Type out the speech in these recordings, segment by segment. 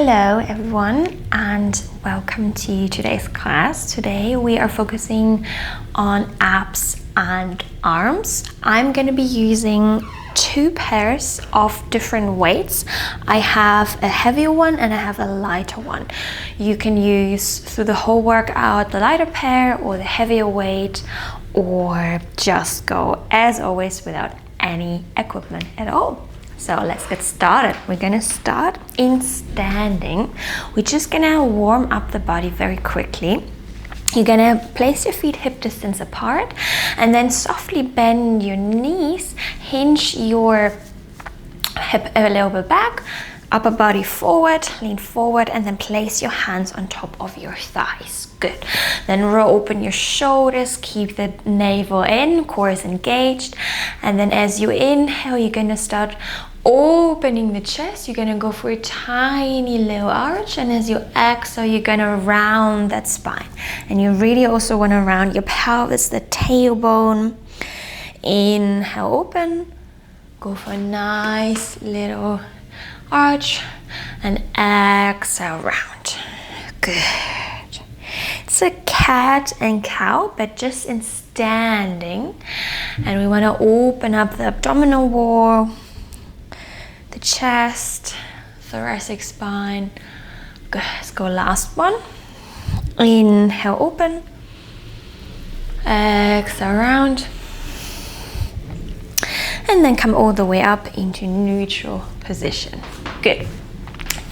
Hello everyone and welcome to today's class. Today we are focusing on abs and arms. I'm going to be using two pairs of different weights. I have a heavier one and I have a lighter one. You can use through the whole workout the lighter pair or the heavier weight, or just go as always without any equipment at all. So let's get started. We're gonna start in standing. We're just gonna warm up the body very quickly. You're gonna place your feet hip distance apart and then softly bend your knees, hinge your hip a little bit back, upper body forward, lean forward, and then place your hands on top of your thighs. Good. Then roll open your shoulders, keep the navel in, core is engaged. And then as you inhale, you're gonna start opening the chest. You're gonna go for a tiny little arch, and as you exhale, you're gonna round that spine. And you really also wanna round your pelvis, the tailbone. Inhale, open. Go for a nice little arch, and exhale, round. Good. It's a cat and cow, but just in standing. And we want to open up the abdominal wall, the chest, thoracic spine. Good. Let's go last one. Inhale, open. Exhale, round. And then come all the way up into neutral position. Good.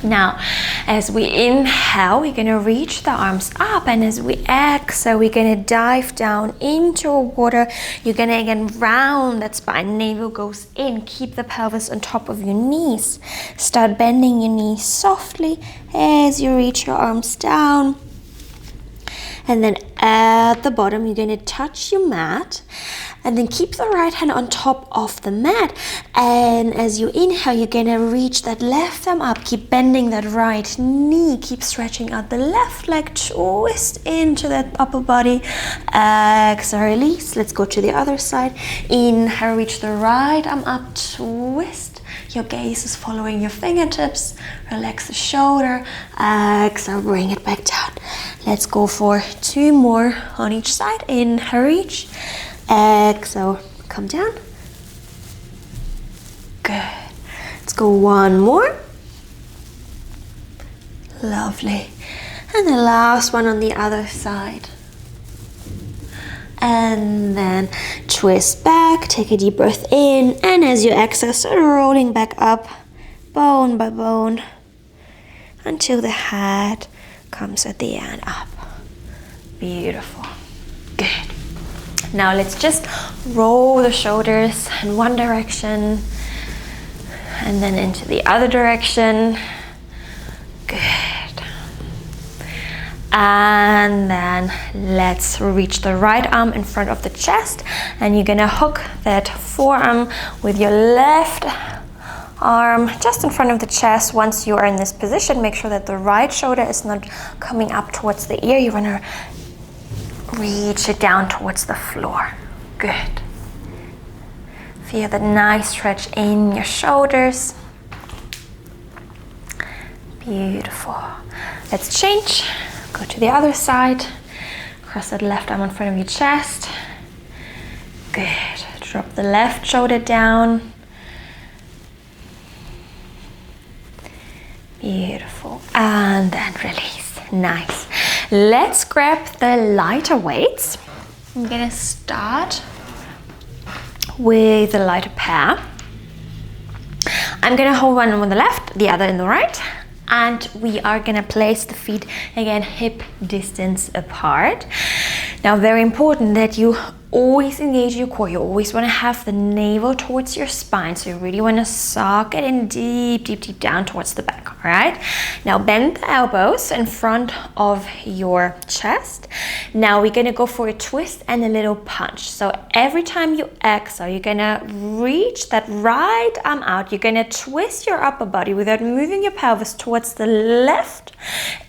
Now, as we inhale, we're gonna reach the arms up, and as we exhale, we're gonna dive down into water. You're gonna again round that spine, navel goes in, keep the pelvis on top of your knees. Start bending your knees softly as you reach your arms down. And then at the bottom, you're gonna touch your mat, and then keep the right hand on top of the mat. And as you inhale, you're gonna reach that left arm up, keep bending that right knee, keep stretching out the left leg, twist into that upper body. Exhale, release. Let's go to the other side. Inhale, reach the right arm up, twist. Your gaze is following your fingertips. Relax the shoulder. Exhale, bring it back down. Let's go for two more on each side. Inhale, reach. Exhale, come down. Good. Let's go one more. Lovely. And the last one on the other side. And then twist back, take a deep breath in, and as you exhale, start rolling back up, bone by bone, until the head comes at the end up. Beautiful. Good. Now let's just roll the shoulders in one direction and then into the other direction. Good. And then let's reach the right arm in front of the chest, and you're gonna hook that forearm with your left arm just in front of the chest. Once you are in this position, make sure that the right shoulder is not coming up towards the ear. You wanna reach it down towards the floor. Good. Feel that nice stretch in your shoulders. Beautiful. Let's change. Go to the other side. Cross that left arm in front of your chest. Good. Drop the left shoulder down. Beautiful. And then release. Nice. Let's grab the lighter weights. I'm gonna start with the lighter pair. I'm gonna hold one on the left, the other in the right, and we are gonna place the feet again hip distance apart. Now, very important that you always engage your core. You always want to have the navel towards your spine, so you really want to sock it in deep, deep, deep down towards the back. All right, now bend the elbows in front of your chest. Now we're gonna go for a twist and a little punch. So every time you exhale, you're gonna reach that right arm out. You're gonna twist your upper body without moving your pelvis towards the left.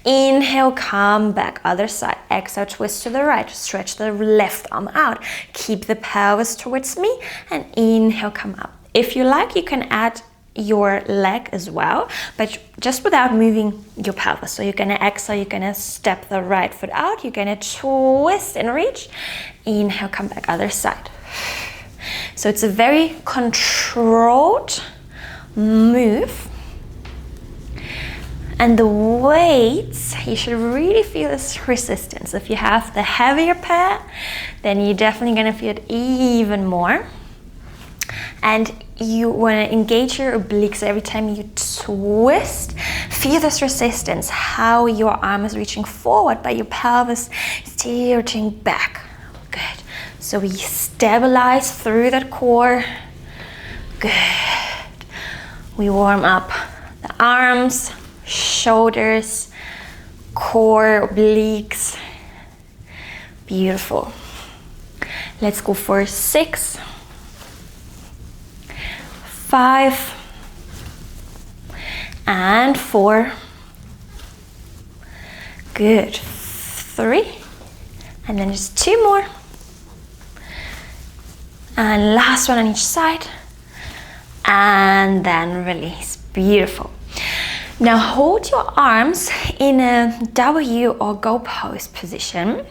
Inhale, come back, other side. Exhale, twist to the right, stretch the left arm out. Keep the pelvis towards me, and inhale, come up. If you like, you can add your leg as well, but just without moving your pelvis. So you're gonna exhale, you're gonna step the right foot out, you're gonna twist and reach. Inhale, come back, other side. So it's a very controlled move. And the weights, you should really feel this resistance. If you have the heavier pair, then you're definitely gonna feel it even more. And you wanna engage your obliques every time you twist. Feel this resistance, how your arm is reaching forward, but your pelvis is tilting back. Good. So we stabilize through that core. Good. We warm up the arms, shoulders, core, obliques. Beautiful. Let's go for 6, 5, and 4. Good. 3, and then just 2 more. And last one on each side. And then release. Beautiful. Now hold your arms in a W or go pose position.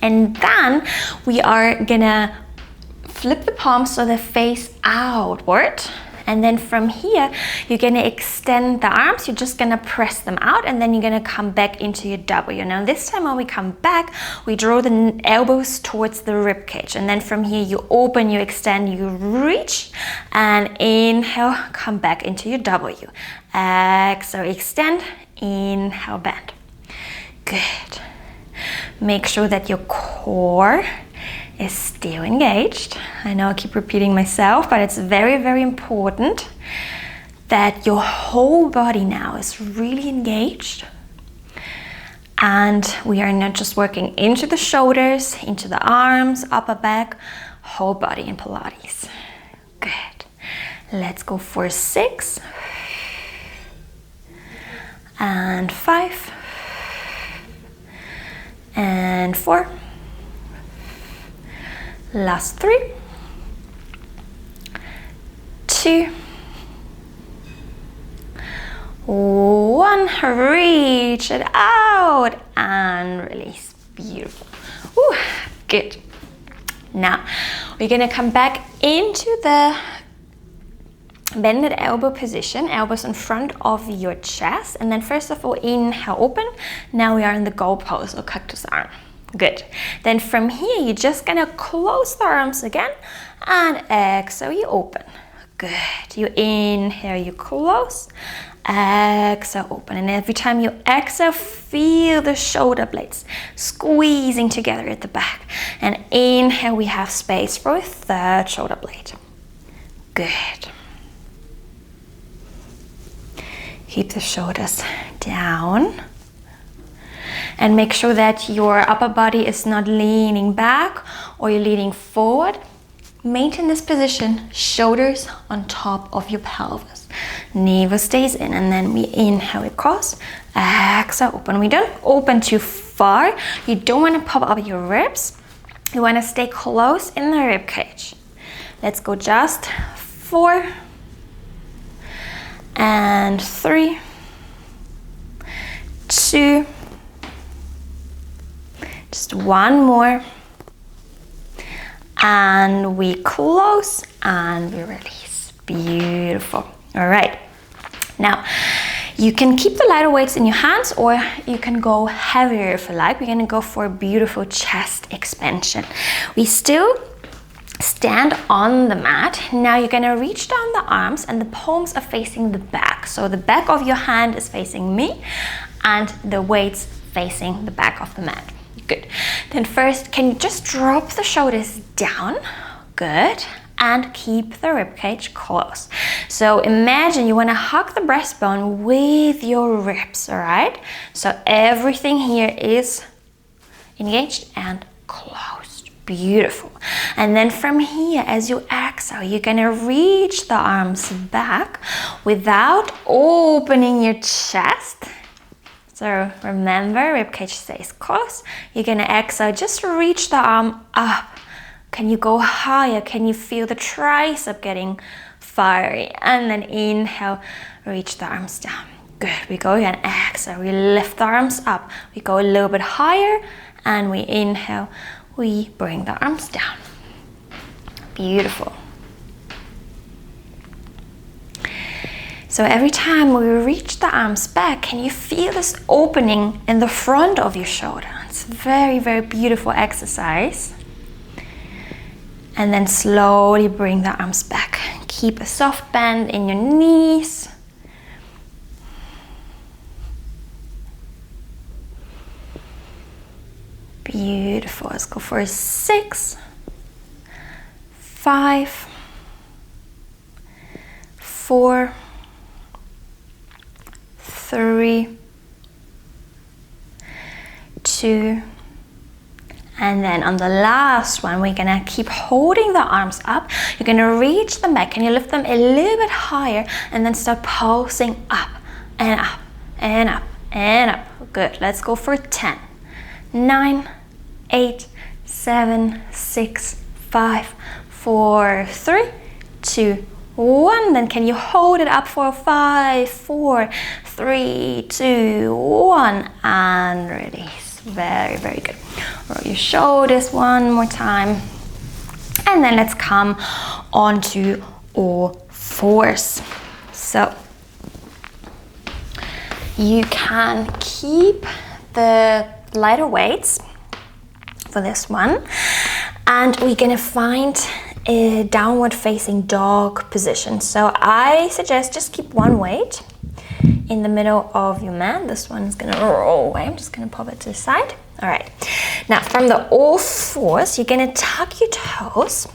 And then we are gonna flip the palms so they face outward. And then from here, you're gonna extend the arms. You're just gonna press them out, and then you're gonna come back into your W. Now this time when we come back, we draw the elbows towards the rib cage. And then from here, you open, you extend, you reach, and inhale, come back into your W. Exhale, extend, inhale, bend. Good. Make sure that your core is still engaged. I know I keep repeating myself, but it's very, very important that your whole body now is really engaged. And we are not just working into the shoulders, into the arms, upper back, whole body in Pilates. Good. Let's go for 6 and 5 and 4. Last 3, 2, 1. Reach it out and release. Beautiful. Ooh, good. Now we're gonna come back into the bended elbow position, elbows in front of your chest. And then first of all, inhale, open. Now we are in the goal pose or cactus arm. Good. Then from here, you're just gonna close the arms again and exhale, you open. Good. You inhale, you close, exhale, open. And every time you exhale, feel the shoulder blades squeezing together at the back. And inhale, we have space for a third shoulder blade. Good. Keep the shoulders down. And make sure that your upper body is not leaning back or you're leaning forward. Maintain this position, shoulders on top of your pelvis. Navel stays in, and then we inhale across, exhale, open. We don't open too far. You don't want to pop up your ribs. You want to stay close in the rib cage. Let's go just 4 and 3, 2, just 1 more, and we close and we release. Beautiful. All right. Now, you can keep the lighter weights in your hands, or you can go heavier if you like. We're gonna go for a beautiful chest expansion. We still stand on the mat. Now you're gonna reach down the arms, and the palms are facing the back. So the back of your hand is facing me, and the weights facing the back of the mat. Good. Then first, can you just drop the shoulders down? Good. And keep the ribcage close. So imagine you want to hug the breastbone with your ribs, all right? So everything here is engaged and closed. Beautiful. And then from here, as you exhale, you're going to reach the arms back without opening your chest. So remember, ribcage stays close. You're gonna exhale, just reach the arm up. Can you go higher? Can you feel the tricep getting fiery. And then inhale, reach the arms down. Good, we go again, exhale, we lift the arms up. We go a little bit higher, and we inhale, we bring the arms down. Beautiful. So every time we reach the arms back, can you feel this opening in the front of your shoulder? It's a very, very beautiful exercise. And then slowly bring the arms back. Keep a soft bend in your knees. Beautiful. Let's go for 6, 5, 4, 3, 2, and then on the last one, we're gonna keep holding the arms up. You're gonna reach them back. Can you lift them a little bit higher and then start pulsing up and up and up and up. Good. Let's go for 10, 9, 8, 7, 6, 5, 4, 3, 2, 1. Then can you hold it up for 5, 4, 3, 2, 1, and release. Very, very good. Roll your shoulders one more time. And then let's come onto all fours. So you can keep the lighter weights for this one, and we're gonna find a downward facing dog position. So I suggest just keep one weight in the middle of your mat. This one is gonna roll away. I'm just gonna pop it to the side. All right, now from the all fours, you're gonna tuck your toes.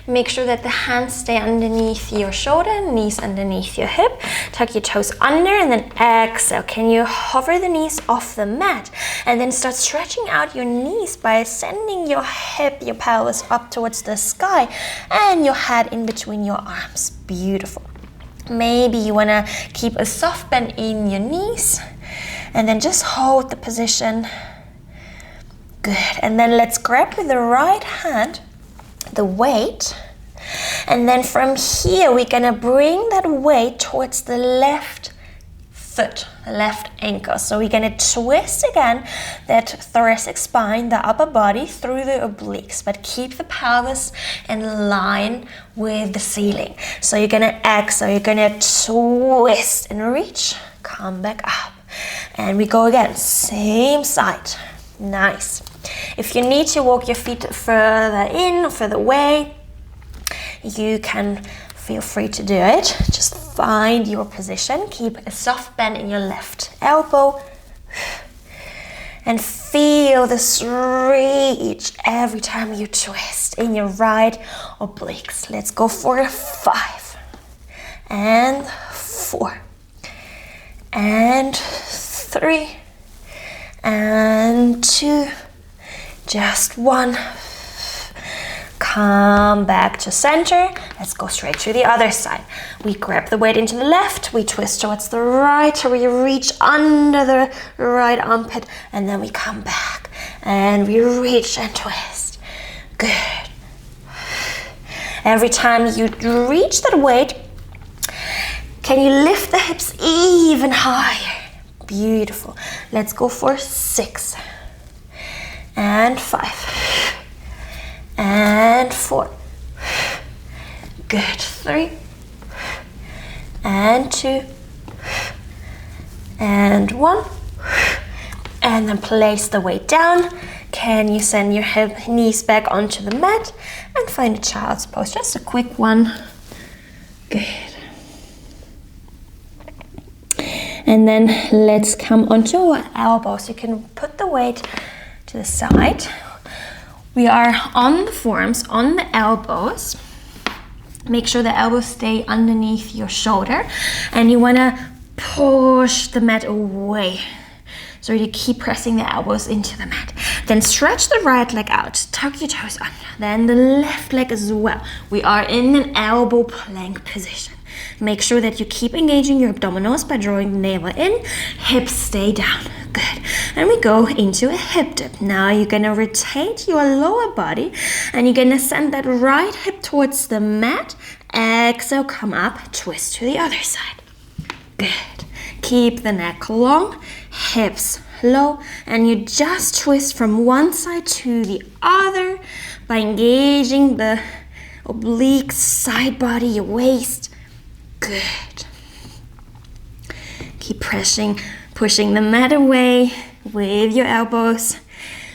Make sure that the hands stay underneath your shoulder, knees underneath your hip. Tuck your toes under and then exhale. Can you hover the knees off the mat and then start stretching out your knees by sending your hip, your pelvis up towards the sky and your head in between your arms. Beautiful. Maybe you wanna keep a soft bend in your knees and then just hold the position. Good, and then let's grab with the right hand the weight, and then from here we're gonna bring that weight towards the left foot, left ankle. So we're gonna twist again that thoracic spine, the upper body through the obliques, but keep the pelvis in line with the ceiling. So you're gonna exhale, you're gonna twist and reach, come back up, and we go again, same side. Nice. If you need to walk your feet further in, further away, you can feel free to do it. Just find your position. Keep a soft bend in your left elbow and feel this reach every time you twist in your right obliques. Let's go for 5 and 4 and 3 and 2, just 1. Come back to center. Let's go straight to the other side. We grab the weight into the left, we twist towards the right, we reach under the right armpit, and then we come back and we reach and twist. Good. Every time you reach that weight, can you lift the hips even higher? Beautiful. Let's go for 6 and 5 and 4. Good. 3 and 2 and 1. And then place the weight down. Can you send your knees back onto the mat and find a child's pose? Just a quick one. Good. And then let's come onto our elbows. You can put the weight to the side. We are on the forearms, on the elbows. Make sure the elbows stay underneath your shoulder. And you wanna push the mat away. So you keep pressing the elbows into the mat. Then stretch the right leg out, tuck your toes under. Then the left leg as well. We are in an elbow plank position. Make sure that you keep engaging your abdominals by drawing the navel in, hips stay down. Good. And we go into a hip dip. Now you're gonna rotate your lower body and you're gonna send that right hip towards the mat exhale, come up, twist to the other side. Good. Keep the neck long, hips low, and you just twist from one side to the other by engaging the oblique side body, your waist. Good. Keep pushing the mat away with your elbows.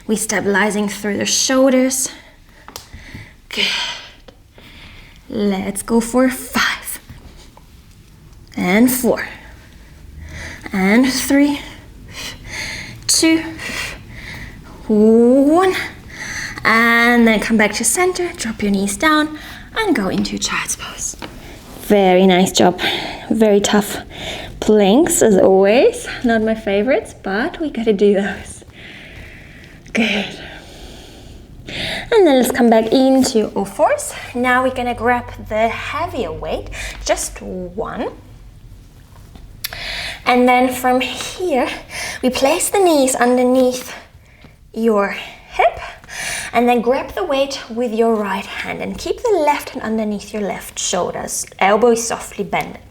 We're stabilizing through the shoulders. Good. Let's go for 5 and 4 and 3, 2, 1, and then come back to center, drop your knees down and go into child's pose. Very nice job. Very tough planks as always, not my favorites, but we gotta do those. Good. And then let's come back into all fours. Now we're gonna grab the heavier weight, just one. And then from here, we place the knees underneath your hip and then grab the weight with your right hand and keep the left hand underneath your left shoulders, elbows softly bended.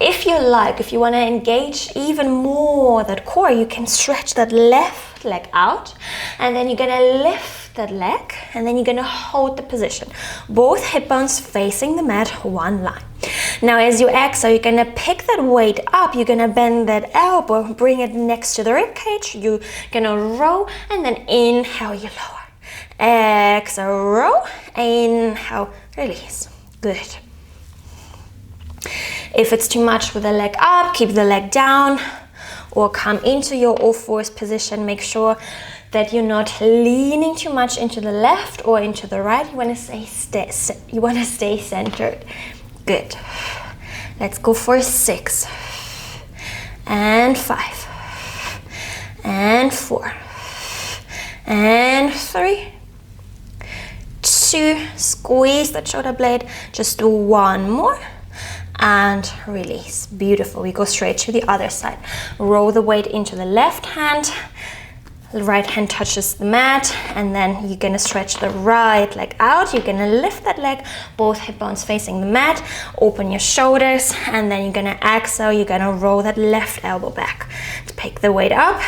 If you like, if you want to engage even more that core, you can stretch that left leg out and then you're going to lift that leg and then you're going to hold the position. Both hip bones facing the mat, one line. Now as you exhale, you're going to pick that weight up, you're going to bend that elbow, bring it next to the rib cage, you're going to row and then inhale, you lower. Exhale, row, inhale, release. Good. If it's too much with the leg up, keep the leg down or come into your all fours position. Make sure that you're not leaning too much into the left or into the right. You want to stay centered. Good. Let's go for 6 and 5 and 4 and 3, 2, squeeze that shoulder blade, just do one more and release. Beautiful. We go straight to the other side. Roll the weight into the left hand, the right hand touches the mat, and then you're gonna stretch the right leg out. You're gonna lift that leg, both hip bones facing the mat, open your shoulders, and then you're gonna exhale, you're gonna roll that left elbow back. Pick the weight up,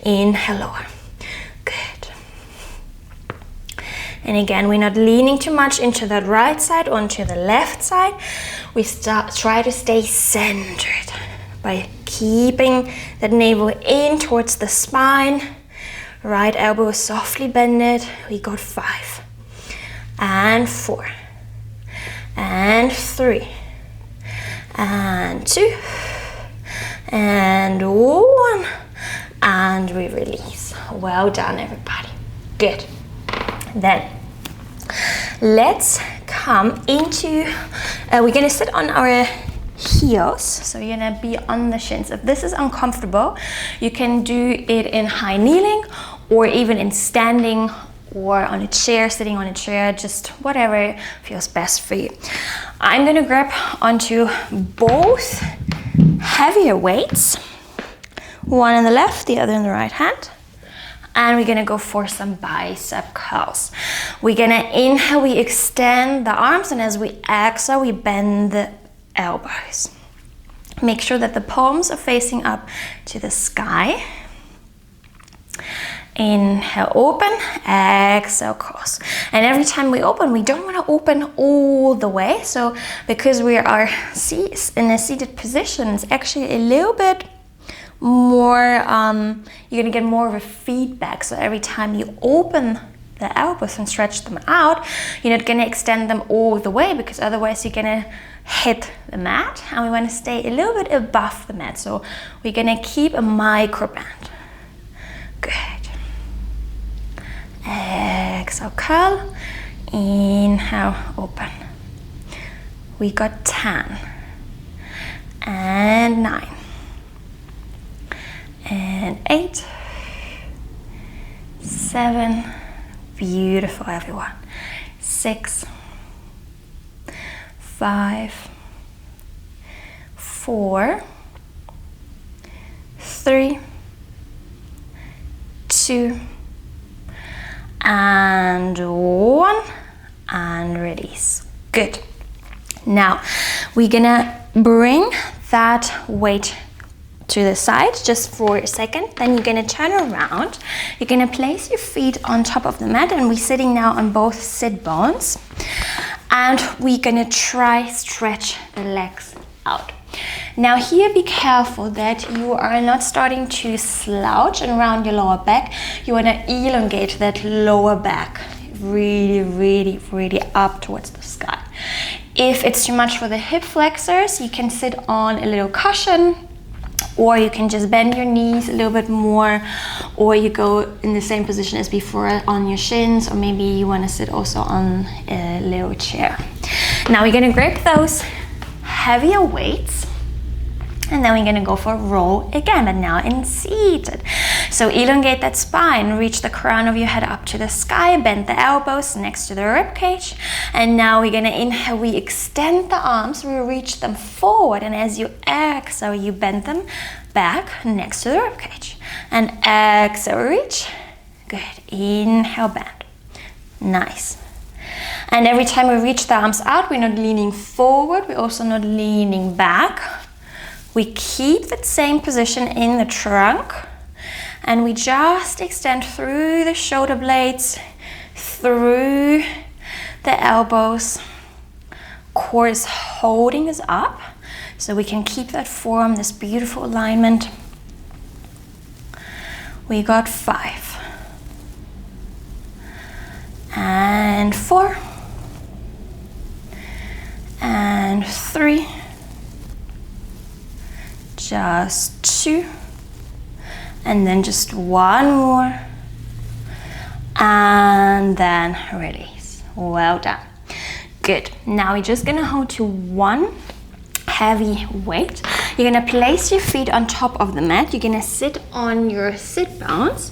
inhale, lower. Good. And again, we're not leaning too much into that right side or into the left side. We try to stay centered by keeping that navel in towards the spine. Right elbow softly bended. We got 5 and 4 and 3 and 2 and 1 and we release. Well done, everybody. Good. Then let's come into, we're gonna sit on our heels, so you're gonna be on the shins. If this is uncomfortable, you can do it in high kneeling or even in standing or on a chair, sitting on a chair, just whatever feels best for you. I'm gonna grab onto both heavier weights, one in the left, the other in the right hand. And we're gonna go for some bicep curls. We're gonna inhale, we extend the arms, and as we exhale, we bend the elbows. Make sure that the palms are facing up to the sky. Inhale, open, exhale, cross. And every time we open, we don't want to open all the way. So because we are in a seated position, it's actually a little bit more, you're gonna get more of a feedback. So every time you open the elbows and stretch them out, you're not gonna extend them all the way, because otherwise you're gonna hit the mat, and we want to stay a little bit above the mat. So we're gonna keep a micro band. Good. Exhale, curl. Inhale, open. We got 10 and 9 and 8, 7. Beautiful, everyone. 6, 5, 4, 3, 2, and 1, and release. Good. Now, we're gonna bring that weight to the side just for a second. Then you're gonna turn around. You're gonna place your feet on top of the mat, and we're sitting now on both sit bones. And we're gonna try stretch the legs out. Now here, be careful that you are not starting to slouch and round your lower back. You wanna elongate that lower back really, really, really up towards the sky. If it's too much for the hip flexors, you can sit on a little cushion, or you can just bend your knees a little bit more, or you go in the same position as before on your shins, or maybe you want to sit also on a little chair. Now we're going to grab those heavier weights, and then we're going to go for a roll again, but now in seated. So elongate that spine, reach the crown of your head up to the sky, bend the elbows next to the rib cage. And now we're going to inhale, we extend the arms, we reach them forward, and as you exhale, you bend them back next to the rib cage. And exhale, reach. Good. Inhale, bend. Nice. And every time we reach the arms out, we're not leaning forward, we're also not leaning back. We keep that same position in the trunk, and we just extend through the shoulder blades, through the elbows. Core is holding us up, so we can keep that form, this beautiful alignment. We got 5. And 4. And 3. Just 2, and then just 1 more, and then release. Well done. Good. Now we're just gonna hold to one heavy weight. You're gonna place your feet on top of the mat. You're gonna sit on your sit bones.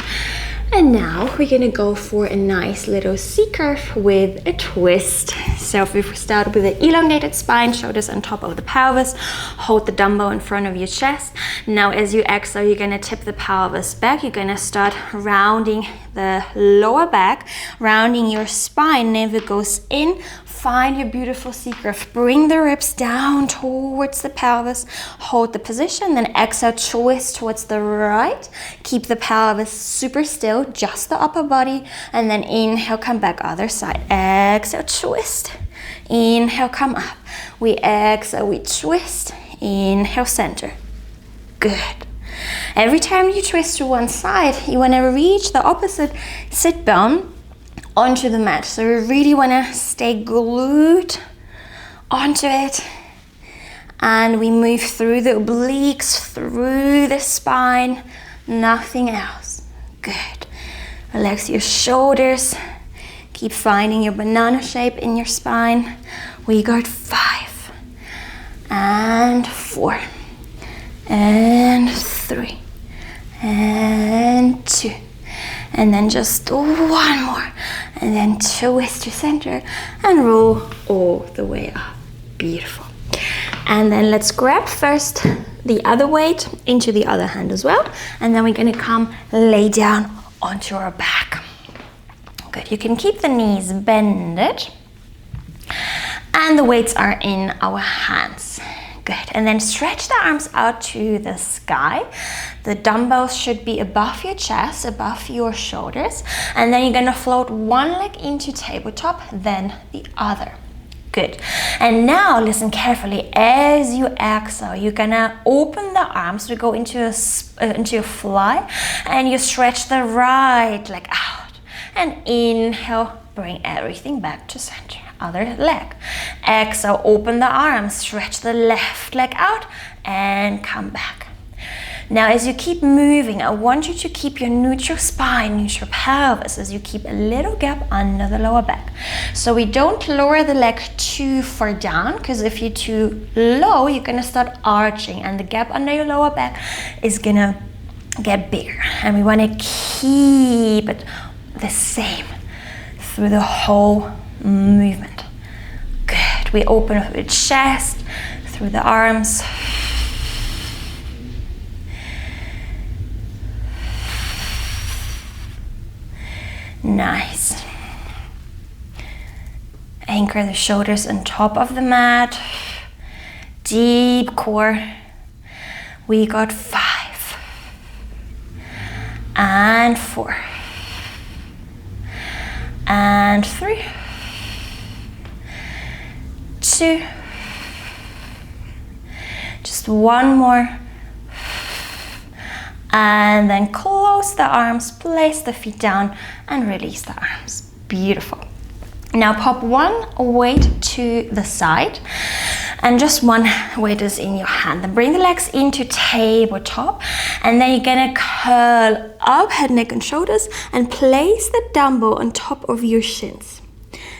And now we're gonna go for a nice little C-curve with a twist. So if we start with an elongated spine, shoulders on top of the pelvis, hold the dumbbell in front of your chest. Now as you exhale, you're gonna tip the pelvis back. You're gonna start rounding the lower back, rounding your spine, navel goes in. Find your beautiful C-curve. Bring the ribs down towards the pelvis. Hold the position, then exhale, twist towards the right. Keep the pelvis super still, just the upper body. And then inhale, come back other side. Exhale, twist. Inhale, come up. We exhale, we twist. Inhale, center. Good. Every time you twist to one side, you want to reach the opposite sit bone onto the mat. So you really want to stay glued onto it. And we move through the obliques, through the spine, nothing else. Good. Relax your shoulders. Keep finding your banana shape in your spine. We got 5 and 4 and 3 and 2. And then just 1 more, and then twist to center and roll all the way up. Beautiful. And then let's grab first the other weight into the other hand as well, and then we're gonna come lay down onto our back. Good. You can keep the knees bended, and the weights are in our hands. Good. And then stretch the arms out to the sky. The dumbbells should be above your chest, above your shoulders. And then you're gonna float one leg into tabletop, then the other. Good. And now listen carefully. As you exhale, you're gonna open the arms. We go into a fly, and you stretch the right leg out. And inhale, bring everything back to center. Other leg. Exhale, open the arms, stretch the left leg out, and come back. Now as you keep moving, I want you to keep your neutral spine, neutral pelvis, as you keep a little gap under the lower back. So we don't lower the leg too far down, because if you're too low, you're gonna start arching, and the gap under your lower back is gonna get bigger. And we wanna keep it the same through the whole movement. Good. We open up the chest through the arms. Nice. Anchor the shoulders on top of the mat. Deep core. We got 5 and 4 and 3, 2, just one more, and then close the arms, place the feet down and release the arms. Beautiful. Now pop one weight to the side and just one weight is in your hand. Then bring the legs into tabletop and then you're gonna curl up, head, neck and shoulders, and place the dumbbell on top of your shins.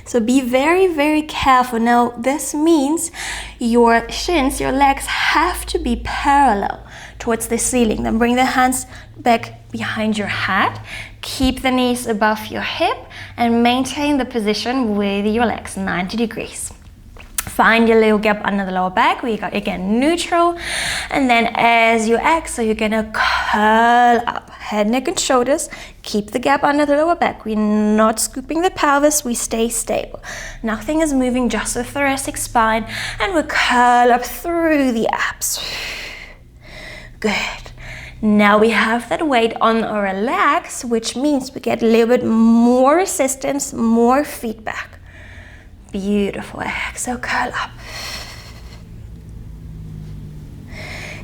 So be very, very careful. Now this means your shins, your legs have to be parallel towards the ceiling. Then bring the hands back behind your head. Keep the knees above your hip and maintain the position with your legs 90 degrees. Find your little gap under the lower back. We got again neutral. And then as you exhale, you're gonna curl up, head, neck and shoulders. Keep the gap under the lower back. We're not scooping the pelvis, we stay stable. Nothing is moving, just the thoracic spine. And we curl up through the abs. Good. Now we have that weight on our legs, which means we get a little bit more resistance, more feedback. Beautiful. Exhale, curl up.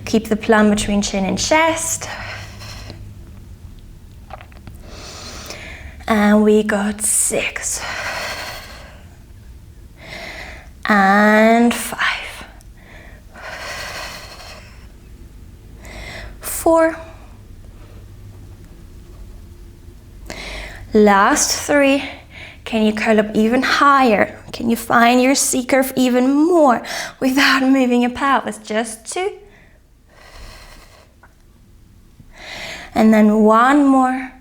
Keep the plumb between chin and chest. And we got 6 and 5. 4. Last 3. Can you curl up even higher? Can you find your C curve even more without moving your pelvis? Just 2. And then one more.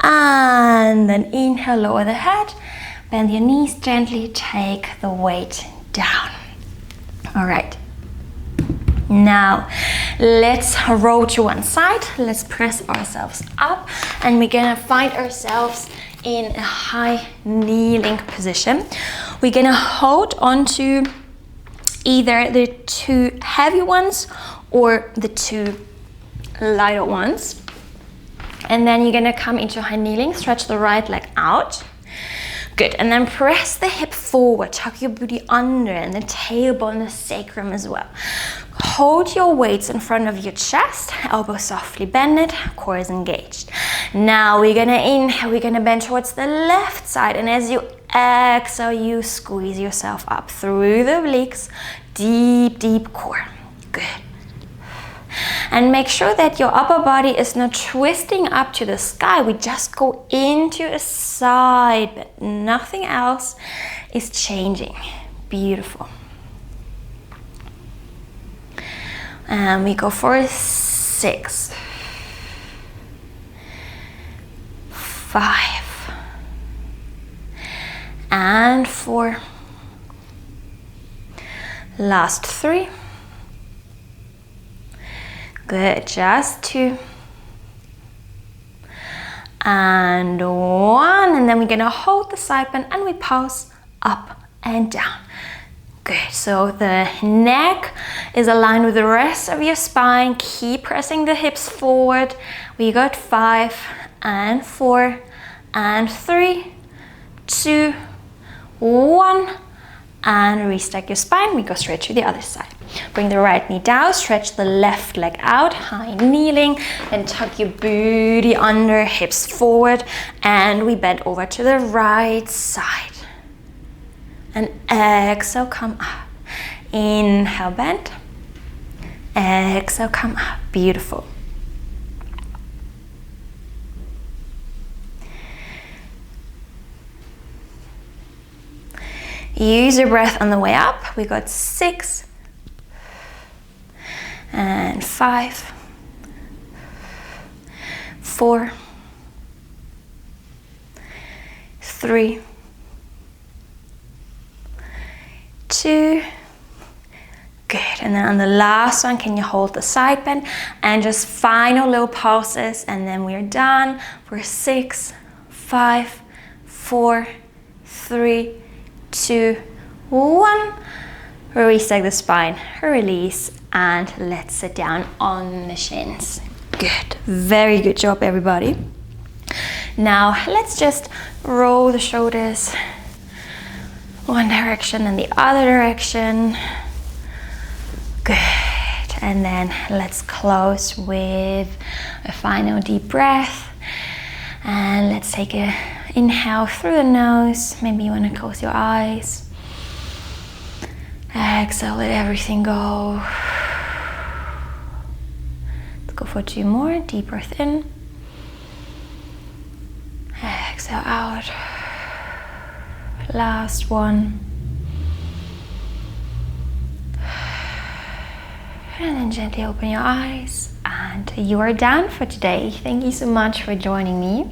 And then inhale, lower the head. Bend your knees gently, take the weight down. All right. Now, let's roll to one side. Let's press ourselves up and we're gonna find ourselves in a high kneeling position. We're gonna hold onto either the 2 heavy ones or the 2 lighter ones. And then you're gonna come into high kneeling, stretch the right leg out. Good, and then press the hip forward, tuck your booty under and the tailbone, the sacrum as well. Hold your weights in front of your chest, elbows softly bended, core is engaged. Now we're gonna inhale, we're gonna bend towards the left side, and as you exhale, you squeeze yourself up through the obliques, deep, deep core. Good. And make sure that your upper body is not twisting up to the sky. We just go into a side bend. Nothing else is changing. Beautiful. And we go for 6, 5, and 4. Last 3. Good, just 2. And 1. And then we're gonna hold the side bend and we pulse up and down. Good, so the neck is aligned with the rest of your spine. Keep pressing the hips forward. We got 5 and 4 and 3, 2, 1. And restack your spine. We go straight to the other side. Bring the right knee down, stretch the left leg out, high kneeling, then tuck your booty under, hips forward, and we bend over to the right side. And exhale, come up. Inhale, bend. Exhale, come up. Beautiful. Use your breath on the way up. We got 6 and 5, 4, 3, 2. Good. And then on the last one, can you hold the side bend and just final little pulses, and then we're done for 6, 5, 4, 3, 2, 1. Reset the spine, release, and let's sit down on the shins. Good, very good job, everybody. Now let's just roll the shoulders one direction and the other direction. Good. And then let's close with a final deep breath. And let's take an inhale through the nose. Maybe you want to close your eyes. Exhale, let everything go. Let's go for 2 more. Deep breath in. Exhale out. Last one. And then gently open your eyes. And you are done for today. Thank you so much for joining me.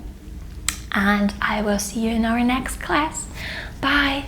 And I will see you in our next class. Bye.